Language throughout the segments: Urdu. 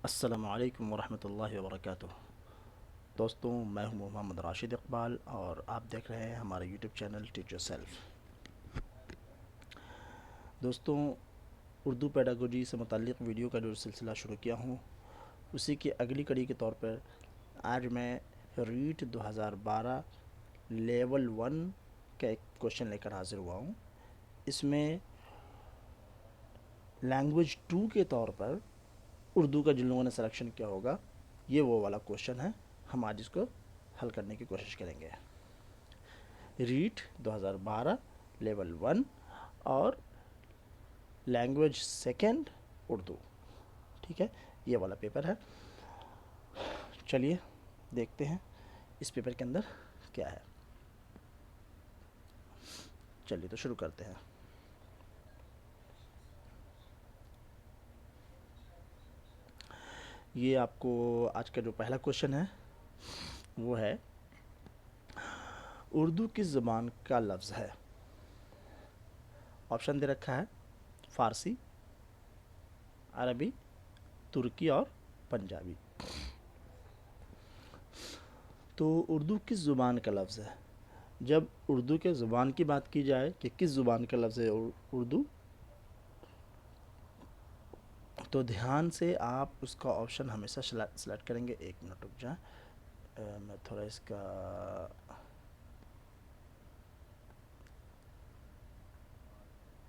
السلام علیکم ورحمۃ اللہ وبرکاتہ۔ دوستوں، میں ہوں محمد راشد اقبال اور آپ دیکھ رہے ہیں ہمارا YouTube channel teach your self. دوستوں، اردو پیڈاگوجی سے متعلق ویڈیو کا جو سلسلہ شروع کیا ہوں، اسی کی اگلی کڑی کے طور پر آج میں ریٹ 2012 لیول 1 کا ایک کوشچن لے کر حاضر ہوا ہوں۔ اس میں لینگویج 2 کے طور پر اردو کا جن لوگوں نے سلیکشن کیا ہوگا، یہ وہ والا کوشچن ہے۔ ہم آج اس کو حل کرنے کی کوشش کریں گے۔ ریٹ 2012 لیول 1 اور لینگویج سیکنڈ اردو، ٹھیک ہے، یہ والا پیپر ہے۔ چلیے دیکھتے ہیں اس پیپر کے اندر کیا ہے۔ چلیے تو شروع کرتے ہیں۔ یہ آپ کو آج کا جو پہلا کوشچن ہے وہ ہے، اردو کس زبان کا لفظ ہے؟ آپشن دے رکھا ہے فارسی، عربی، ترکی اور پنجابی۔ تو اردو کس زبان کا لفظ ہے؟ جب اردو کے زبان کی بات کی جائے کہ کس زبان کا لفظ ہے اردو، تو دھیان سے آپ اس کا آپشن ہمیشہ سلیکٹ کریں گے۔ ایک منٹ رک جائیں، میں تھوڑا اس کا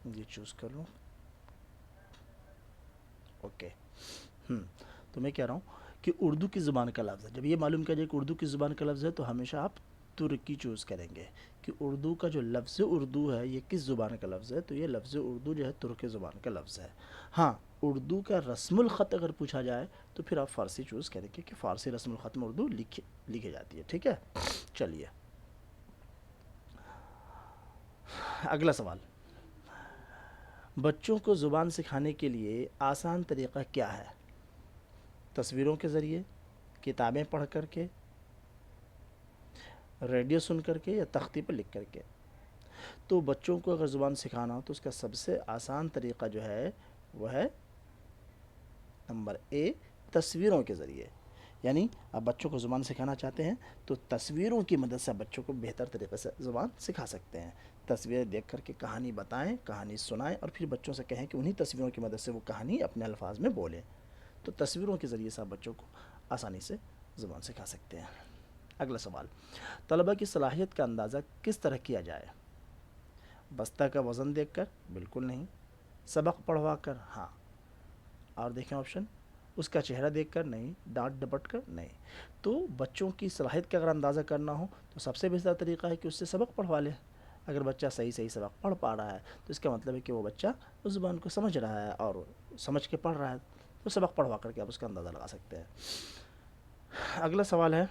یہ چوز کر لوں۔ اوکے، تو میں کہہ رہا ہوں کہ اردو کی زبان کا لفظ ہے۔ جب یہ معلوم کیا جائے کہ اردو کی زبان کا لفظ ہے تو ہمیشہ آپ ترکی چوز کریں گے کہ اردو کا جو لفظ اردو ہے یہ کس زبان کا لفظ ہے۔ تو یہ لفظ اردو جو ہے ترک زبان کا لفظ ہے۔ ہاں، اردو کا رسم الخط اگر پوچھا جائے تو پھر آپ فارسی چوز کریں گے کہ فارسی رسم الخط میں اردو لکھی جاتی ہے، ٹھیک ہے۔ چلیے اگلا سوال، بچوں کو زبان سکھانے کے لیے آسان طریقہ کیا ہے؟ تصویروں کے ذریعے، کتابیں پڑھ کر کے، ریڈیو سن کر کے، یا تختی پر لکھ کر کے؟ تو بچوں کو اگر زبان سکھانا ہو تو اس کا سب سے آسان طریقہ جو ہے وہ ہے نمبر اے، تصویروں کے ذریعے۔ یعنی آپ بچوں کو زبان سکھانا چاہتے ہیں تو تصویروں کی مدد سے بچوں کو بہتر طریقے سے زبان سکھا سکتے ہیں۔ تصویریں دیکھ کر کے کہانی بتائیں، کہانی سنائیں، اور پھر بچوں سے کہیں کہ انہی تصویروں کی مدد سے وہ کہانی اپنے الفاظ میں بولیں۔ تو تصویروں کے ذریعے سے آپ بچوں کو آسانی سے زبان سکھا سکتے ہیں۔ اگلا سوال، طلبہ کی صلاحیت کا اندازہ کس طرح کیا جائے؟ بستہ کا وزن دیکھ کر؟ بالکل نہیں۔ سبق پڑھوا کر؟ ہاں۔ اور دیکھیں آپشن، اس کا چہرہ دیکھ کر؟ نہیں۔ ڈانٹ ڈپٹ کر؟ نہیں۔ تو بچوں کی صلاحیت کا اگر اندازہ کرنا ہو تو سب سے بہتر طریقہ ہے کہ اس سے سبق پڑھوا لے۔ اگر بچہ صحیح سبق پڑھ پا رہا ہے تو اس کا مطلب ہے کہ وہ بچہ اس زبان کو سمجھ رہا ہے اور سمجھ کے پڑھ رہا ہے، تو سبق پڑھوا کر کے آپ اس کا اندازہ لگا سکتے ہیں۔ اگلا سوال ہے،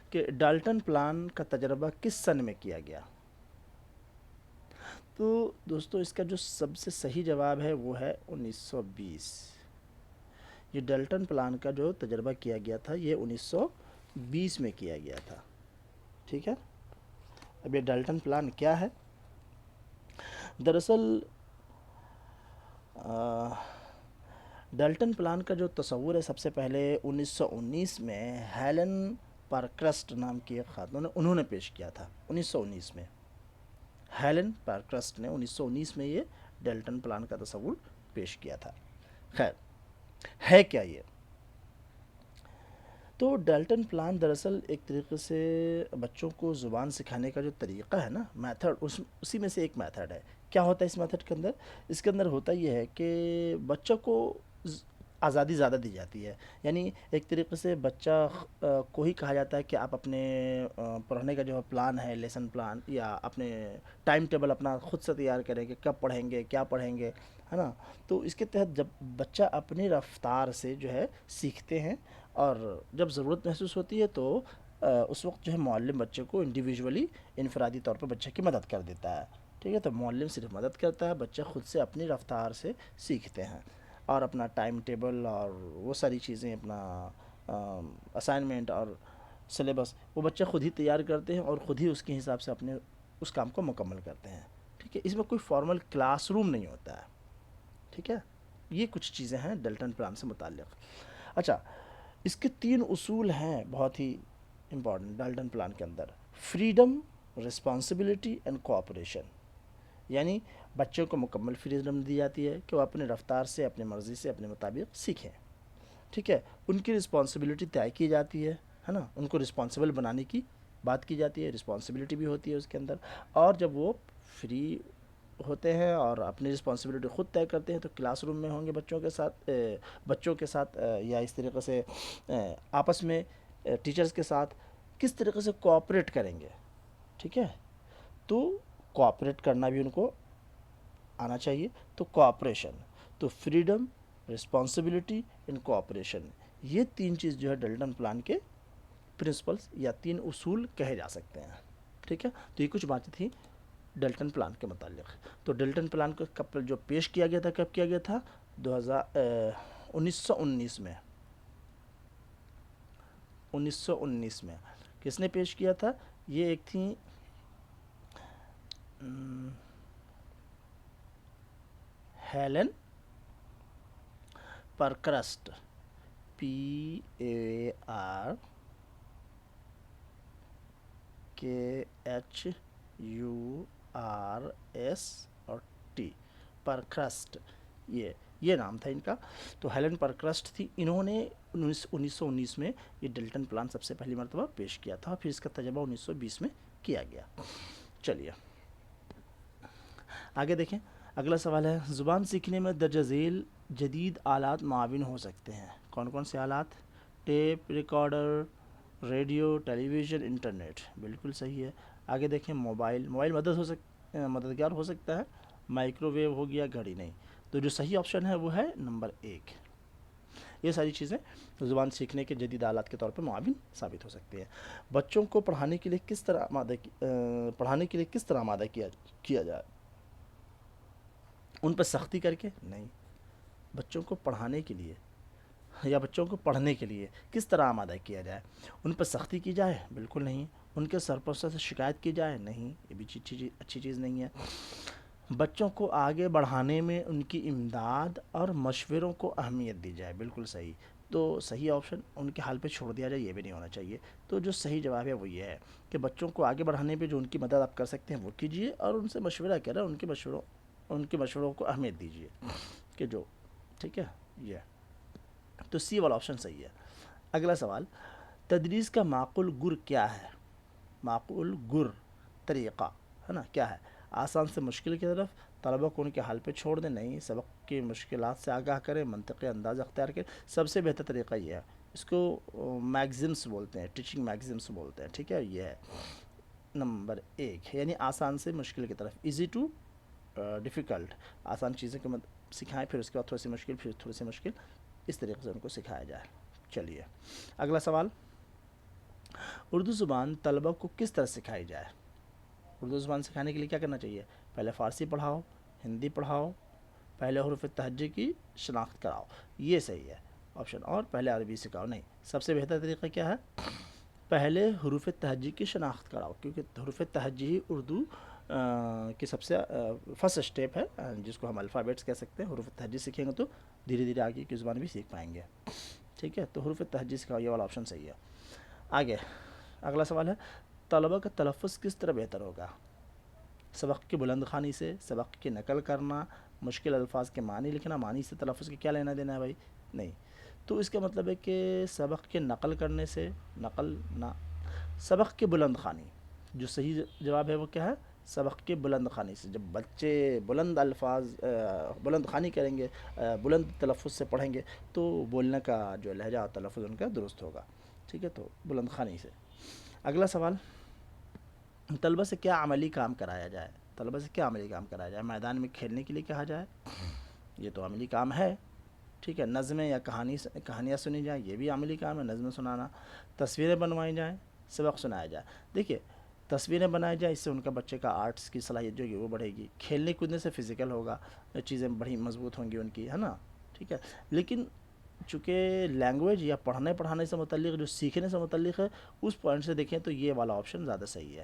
کہ ڈالٹن پلان کا تجربہ کس سن میں کیا گیا؟ تو دوستو اس کا جو سب سے صحیح جواب ہے وہ ہے 1920۔ یہ ڈالٹن پلان کا جو تجربہ کیا گیا تھا یہ 1920 میں کیا گیا تھا، ٹھیک ہے۔ اب یہ ڈالٹن پلان کیا ہے؟ دراصل ڈالٹن پلان کا جو تصور ہے سب سے پہلے 1919 میں ہیلن پارکرسٹ نام کی ایک خاتون انہوں نے پیش کیا تھا۔ 1919 میں ہیلن پارکرسٹ نے 1919 میں یہ ڈالٹن پلان کا تصور پیش کیا تھا۔ خیر، ہے کیا یہ؟ تو ڈالٹن پلان دراصل ایک طریقے سے بچوں کو زبان سکھانے کا جو طریقہ ہے نا، میتھڈ، اسی میں سے ایک میتھڈ ہے۔ کیا ہوتا ہے اس میتھڈ کے اندر؟ اس کے اندر ہوتا یہ ہے کہ بچوں کو آزادی زیادہ دی جاتی ہے۔ یعنی ایک طریقے سے بچہ کو ہی کہا جاتا ہے کہ آپ اپنے پڑھنے کا جو پلان ہے، لیسن پلان، یا اپنے ٹائم ٹیبل اپنا خود سے تیار کریں کہ کب پڑھیں گے، کیا پڑھیں گے، ہے نا۔ تو اس کے تحت جب بچہ اپنی رفتار سے جو ہے سیکھتے ہیں، اور جب ضرورت محسوس ہوتی ہے تو اس وقت جو ہے معلم بچے کو انڈیویجولی، انفرادی طور پر بچے کی مدد کر دیتا ہے، ٹھیک ہے۔ تو معلم صرف مدد کرتا ہے، بچہ خود سے اپنی رفتار سے سیکھتے ہیں، اور اپنا ٹائم ٹیبل اور وہ ساری چیزیں، اپنا اسائنمنٹ اور سلیبس، وہ بچہ خود ہی تیار کرتے ہیں اور خود ہی اس کے حساب سے اپنے اس کام کو مکمل کرتے ہیں، ٹھیک ٹھیک ہے، اس میں کوئی فارمل کلاس روم نہیں ہوتا ہے، ٹھیک ہے، یہ کچھ چیزیں ہیں ڈلٹن پلان سے متعلق۔ اچھا، اس کے 3 اصول ہیں بہت ہی امپورٹنٹ ڈالٹن پلان کے اندر: فریڈم، رسپانسبلٹی اینڈ کوآپریشن، یعنی بچوں کو مکمل فریڈم دی جاتی ہے کہ وہ اپنے رفتار سے، اپنی مرضی سے، اپنے مطابق سیکھیں، ٹھیک ہے، ان کی رسپانسبلٹی طے کی جاتی ہے نا، ان کو رسپانسبل بنانے کی بات کی جاتی ہے، رسپانسبلٹی بھی ہوتی ہے اس کے اندر، اور جب وہ فری ہوتے ہیں اور اپنی رسپانسبلٹی خود طے کرتے ہیں تو کلاس روم میں ہوں گے بچوں کے ساتھ یا اس طریقے سے آپس میں ٹیچرز کے ساتھ کس طریقے سے کوآپریٹ کریں گے، ٹھیک ہے، تو کوآپریٹ کرنا بھی ان کو آنا چاہیے، تو کوآپریشن، تو فریڈم، رسپانسبلٹی اینڈ کوآپریشن، یہ 3 چیز جو ہے ڈلٹن پلان کے پرنسپلس یا 3 اصول کہے جا سکتے ہیں، ٹھیک ہے۔ تو یہ کچھ باتیں تھیں ڈلٹن پلان کے متعلق۔ تو ڈلٹن پلان کو کب جو پیش کیا گیا تھا، کب کیا گیا تھا؟ 1919 میں، 1919 میں کس نے پیش کیا تھا؟ یہ ایک تھی ہیلن پرکرسٹ، PARKHURST، پرکرسٹ، یہ نام تھا ان کا۔ تو ہیلن پرکرسٹ تھی، انہوں نے 1919 میں یہ ڈلٹن پلان سب سے پہلی مرتبہ پیش کیا تھا، پھر اس کا تجربہ 1920 میں کیا گیا۔ چلیے آگے دیکھیں، اگلا سوال ہے، زبان سیکھنے میں درجہ ذیل جدید آلات معاون ہو سکتے ہیں، کون کون سے آلات؟ ٹیپ ریکارڈر، ریڈیو، ٹیلی ویژن، انٹرنیٹ، بالکل صحیح ہے۔ آگے دیکھیں، موبائل مددگار ہو سکتا ہے، مائکرو ویو ہو گیا، گھڑی نہیں، تو جو صحیح آپشن ہے وہ ہے نمبر 1۔ یہ ساری چیزیں زبان سیکھنے کے جدید آلات کے طور پر معاون ثابت ہو سکتی ہیں۔ بچوں کو پڑھانے کے لیے کس طرح آمادہ کیا جائے؟ ان پر سختی کر کے نہیں، بچوں کو پڑھانے کے لیے یا بچوں کو پڑھنے کے لیے کس طرح آمادہ کیا جائے؟ ان پر سختی کی جائے؟ بالکل نہیں۔ ان کے سرپرستوں سے شکایت کی جائے؟ نہیں، یہ بھی اچھی چیز نہیں ہے۔ بچوں کو آگے بڑھانے میں ان کی امداد اور مشوروں کو اہمیت دی جائے؟ بالکل صحیح۔ تو صحیح آپشن ان کے حال پہ چھوڑ دیا جائے، یہ بھی نہیں ہونا چاہیے۔ تو جو صحیح جواب ہے وہ یہ ہے کہ بچوں کو آگے بڑھانے پہ جو ان کی مدد آپ کر سکتے ہیں وہ کیجیے، اور ان سے مشورہ کریں، ان کے مشوروں کو اہمیت دیجیے کہ جو ٹھیک ہے، یہ تو سی والا آپشن صحیح ہے۔ اگلا سوال، تدریس کا معقول گر کیا ہے؟ معقول گر طریقہ ہے نا، کیا ہے؟ آسان سے مشکل کی طرف، طلبہ کو ان کے حال پہ چھوڑ دیں، نہیں، سبق کی مشکلات سے آگاہ کریں، منطقی انداز اختیار کریں، سب سے بہتر طریقہ یہ ہے، اس کو میگزمس بولتے ہیں، ٹیچنگ میگزمس بولتے ہیں، ٹھیک ہے، یہ ہے نمبر 1، یعنی آسان سے مشکل کی طرف، ایزی ٹو ڈیفیکلٹ، آسان چیزیں کو سکھائیں، پھر اس کے بعد تھوڑی سی مشکل، پھر تھوڑی سی مشکل، اس طریقے سے ان کو سکھایا جائے۔ چلیے اگلا سوال، اردو زبان طلبہ کو کس طرح سکھائی جائے؟ اردو زبان سکھانے کے لیے کیا کرنا چاہیے؟ پہلے فارسی پڑھاؤ، ہندی پڑھاؤ، پہلے حروف تہجی کی شناخت کراؤ، یہ صحیح ہے آپشن، اور پہلے عربی سکھاؤ، نہیں، سب سے بہتر طریقہ کیا ہے؟ پہلے حروف تہجی کی شناخت کراؤ، کیونکہ حروف تہجی ہی اردو کی سب سے فرسٹ اسٹیپ ہے، جس کو ہم الفابیٹس کہہ سکتے ہیں۔ حروف تہجی سیکھیں گے تو دھیرے دھیرے آگے کی زبان بھی سیکھ پائیں گے، ٹھیک ہے، تو حروف تہجی سکھاؤ، یہ والا آپشن صحیح ہے۔ آگے اگلا سوال ہے، طلبہ کا تلفظ کس طرح بہتر ہوگا؟ سبق کی بلند خوانی سے، سبق کی نقل کرنا، مشکل الفاظ کے معنی لکھنا، معنی سے تلفظ کے کیا لینا دینا ہے بھائی؟ نہیں، تو اس کا مطلب ہے کہ سبق کے نقل کرنے سے، نقل نہ، سبق کی بلند خوانی، جو صحیح جواب ہے وہ کیا ہے؟ سبق کی بلند خوانی سے، جب بچے بلند الفاظ بلند خوانی کریں گے، بلند تلفظ سے پڑھیں گے، تو بولنے کا جو لہجہ اور تلفظ ان کا درست ہوگا، ٹھیک ہے، تو بلند خوانی سے۔ اگلا سوال، طلبہ سے کیا عملی کام کرایا جائے؟ طلبہ سے کیا عملی کام کرایا جائے؟ میدان میں کھیلنے کے لیے کہا جائے، یہ تو عملی کام ہے، ٹھیک ہے، نظمیں یا کہانیاں سنی جائیں، یہ بھی عملی کام ہے، نظمیں سنانا، تصویریں بنوائی جائیں، سبق سنایا جائے۔ دیکھیے، تصویریں بنائی جائیں، اس سے ان کا بچے کا آرٹس کی صلاحیت جو ہے وہ بڑھے گی، کھیلنے کودنے سے فزیکل ہوگا، چیزیں بڑی مضبوط ہوں گی ان کی، ہے نا، ٹھیک ہے، لیکن چونکہ لینگویج یا پڑھانے سے متعلق، جو سیکھنے سے متعلق ہے، اس پوائنٹ سے دیکھیں تو یہ والا آپشن زیادہ صحیح ہے،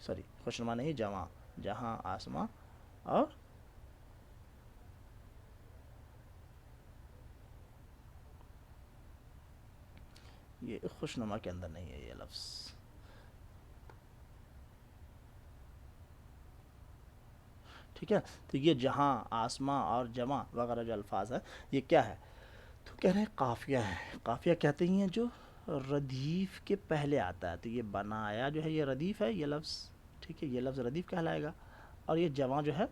سوری خوشنما نہیں جواں، جہاں آسماں اور یہ خوشنما کے اندر نہیں ہے یہ لفظ. ٹھیک ہے، تو یہ جہاں آسماں اور جمع وغیرہ جو الفاظ ہے یہ کیا ہے؟ تو کہہ رہے ہیں قافیہ ہے. قافیہ کہتے ہیں جو ردیف کے پہلے آتا ہے. تو یہ بنایا جو ہے یہ ردیف ہے یہ لفظ. ٹھیک ہے، یہ لفظ ردیف کہلائے گا. اور یہ جمع جو ہے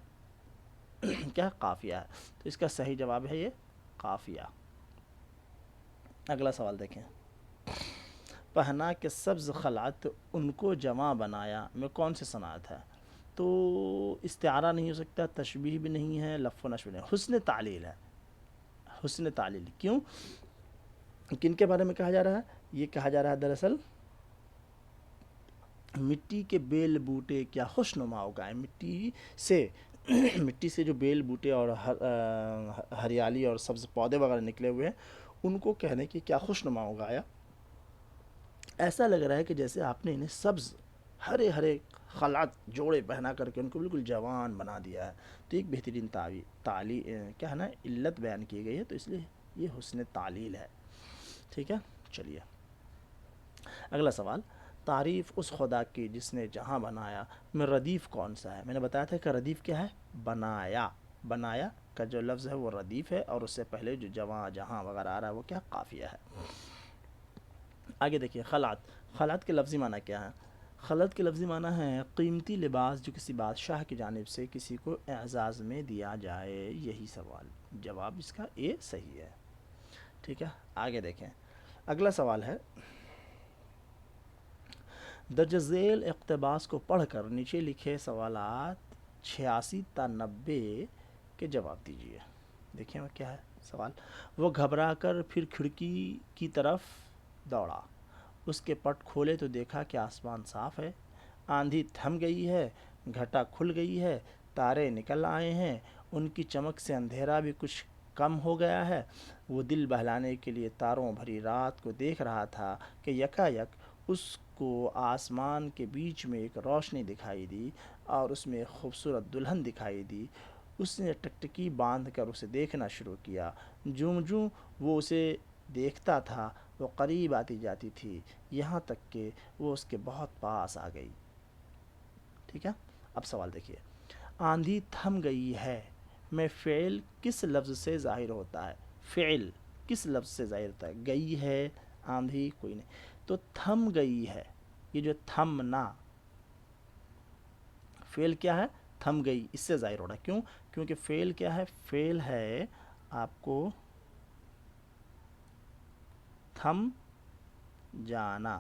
کیا ہے؟ قافیہ ہے. تو اس کا صحیح جواب ہے یہ قافیہ. اگلا سوال دیکھیں. پہنا کہ سبز خلعت ان کو جمع بنایا میں کون سی صنعت ہے؟ تو استعارہ نہیں ہو سکتا، تشبیہ بھی نہیں ہے، لف و نشر بھی نہیں. حسن تعلیل ہے. حسن تعلیل کیوں؟ کن کے بارے میں کہا جا رہا ہے؟ یہ کہا جا رہا ہے دراصل مٹی کے بیل بوٹے کیا خوش نما اگائے. مٹی سے مٹی سے جو بیل بوٹے اور ہریالی اور سبز پودے وغیرہ نکلے ہوئے ہیں ان کو کہنے کہ کیا خوش نما اگایا. ایسا لگ رہا ہے کہ جیسے آپ نے انہیں سبز ہرے ہرے خلعت جوڑے پہنا کر کے ان کو بالکل جوان بنا دیا ہے. تو ایک بہترین کیا ہے نا علت بیان کی گئی ہے، تو اس لیے یہ حسن تعلیل ہے. ٹھیک ہے، چلیے اگلا سوال. تعریف اس خدا کی جس نے جہاں بنایا میں ردیف کون سا ہے؟ میں نے بتایا تھا کہ ردیف کیا ہے؟ بنایا. بنایا کا جو لفظ ہے وہ ردیف ہے، اور اس سے پہلے جو جواں جہاں وغیرہ آ رہا ہے وہ کیا؟ قافیہ ہے. آگے دیکھیے خلعت. خلعت کے لفظی معنی کیا ہے؟ خلعت کے لفظی معنی ہے قیمتی لباس جو کسی بادشاہ کی جانب سے کسی کو اعزاز میں دیا جائے. یہی سوال، جواب اس کا اے صحیح ہے. ٹھیک ہے، آگے دیکھیں. اگلا سوال ہے درج ذیل اقتباس کو پڑھ کر نیچے لکھے سوالات 86 تا 90 کے جواب دیجیے. دیکھیں وہ کیا ہے سوال. وہ گھبرا کر پھر کھڑکی کی طرف دوڑا، اس کے پٹ کھولے تو دیکھا کہ آسمان صاف ہے. آندھی تھم گئی ہے، گھٹا کھل گئی ہے، تارے نکل آئے ہیں، ان کی چمک سے اندھیرا بھی کچھ کم ہو گیا ہے. وہ دل بہلانے کے لیے تاروں بھری رات کو دیکھ رہا تھا کہ یکا یک اس کو آسمان کے بیچ میں ایک روشنی دکھائی دی اور اس میں ایک خوبصورت دلہن دکھائی دی. اس نے ٹکٹکی باندھ کر اسے دیکھنا شروع کیا. جوں جوں وہ اسے دیکھتا تھا وہ قریب آتی جاتی تھی، یہاں تک کہ وہ اس کے بہت پاس آ گئی. ٹھیک ہے، اب سوال دیکھیے. آندھی تھم گئی ہے میں فعل کس لفظ سے ظاہر ہوتا ہے؟ فعل کس لفظ سے ظاہر ہوتا ہے؟ گئی ہے، آندھی، کوئی نہیں. تو تھم گئی ہے، یہ جو تھمنا فعل کیا ہے؟ تھم گئی، اس سے ظاہر ہو رہا ہے. کیوں؟ کیونکہ فعل کیا ہے؟ فعل ہے آپ کو تھم جانا.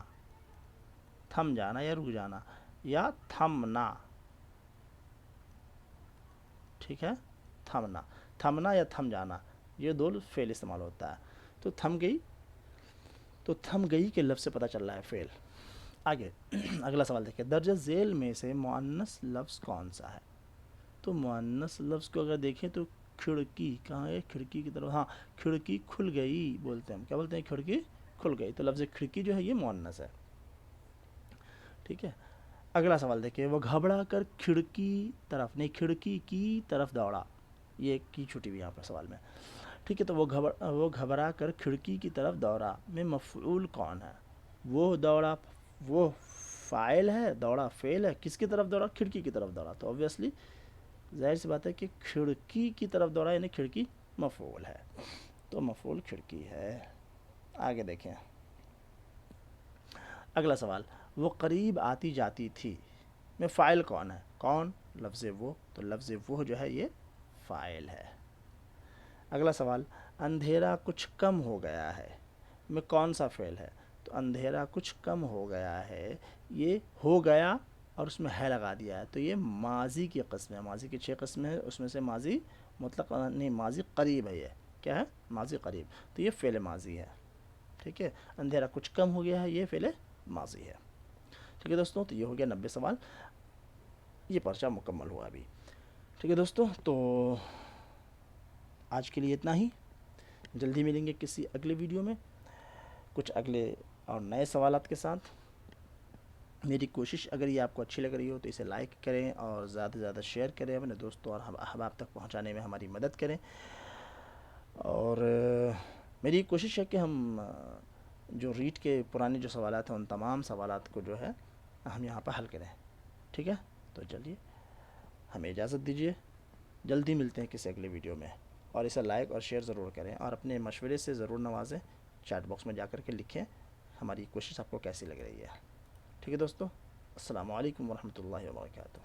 تھم جانا یا رک جانا یا تھمنا. ٹھیک ہے، تھمنا. تھمنا یا تھم جانا یہ دو فعل استعمال ہوتا ہے. تو تھم گئی، تو تھم گئی کے لفظ سے پتہ چل رہا ہے فعل. آگے اگلا سوال دیکھیں. درج ذیل میں سے مؤنث لفظ کون سا ہے؟ تو مؤنث لفظ کو اگر دیکھیں تو کھڑکی کہاں ہے؟ کھڑکی کی طرف. ہاں، کھڑکی کھل گئی بولتے ہیں ہم. کیا بولتے ہیں؟ کھڑکی کھل گئی. تو لفظ کھڑکی جو ہے یہ مؤنث ہے. ٹھیک ہے، اگلا سوال دیکھیں. وہ گھبرا کر کھڑکی طرف نہیں کھڑکی کی طرف دوڑا. یہ کی چھٹی ہوئی یہاں پر سوال میں. ٹھیک ہے، تو وہ گھبرا کر کھڑکی کی طرف دوڑا میں مفعول کون ہے؟ وہ دوڑا وہ فاعل ہے، دوڑا فعل ہے. کس کی طرف دوڑا؟ کھڑکی کی طرف دوڑا. تو obviously ظاہر سی بات ہے کہ کھڑکی کی طرف دوڑا یعنی کھڑکی مفعول ہے. تو مفعول کھڑکی ہے. آگے دیکھیں اگلا سوال. وہ قریب آتی جاتی تھی میں فاعل کون ہے؟ کون؟ لفظ وہ. تو لفظ وہ جو ہے یہ فاعل ہے. اگلا سوال. اندھیرا کچھ کم ہو گیا ہے میں کون سا فعل ہے؟ تو اندھیرا کچھ کم ہو گیا ہے یہ ہو گیا اور اس میں ہے لگا دیا ہے. تو یہ ماضی کی قسم ہے. ماضی کی 6 قسمیں ہیں، اس میں سے ماضی مطلق نہیں، ماضی قریب ہے. یہ کیا ہے؟ ماضی قریب. تو یہ فعل ماضی ہے. ٹھیک ہے، اندھیرا کچھ کم ہو گیا ہے یہ فعل ماضی ہے. ٹھیک ہے دوستوں، تو یہ ہو گیا 90 سوال. یہ پرچہ مکمل ہوا ابھی. ٹھیک ہے دوستوں، تو آج کے لیے اتنا ہی. جلدی ملیں گے کسی اگلے ویڈیو میں کچھ اگلے اور نئے سوالات کے ساتھ. میری کوشش اگر یہ آپ کو اچھی لگ رہی ہو تو اسے لائک کریں اور زیادہ سے زیادہ شیئر کریں، اپنے دوستوں اور احباب تک پہنچانے میں ہماری مدد کریں۔ اور میری کوشش ہے کہ ہم جو ریٹ کے پرانے جو سوالات ہیں ان تمام سوالات کو جو ہے ہم یہاں پر حل کریں، ٹھیک ہے؟ تو چلیے ہمیں اجازت دیجیے، جلدی ملتے ہیں کسی اگلے ویڈیو میں، اور اسے لائک اور شیئر ضرور کریں اور اپنے مشورے سے ضرور نوازیں، چیٹ باکس میں جا کر کے لکھیں ہماری کوشش آپ کو کیسی لگ رہی ہے، ٹھیک ہے دوستو؟ السلام علیکم ورحمۃ اللہ وبرکاتہ۔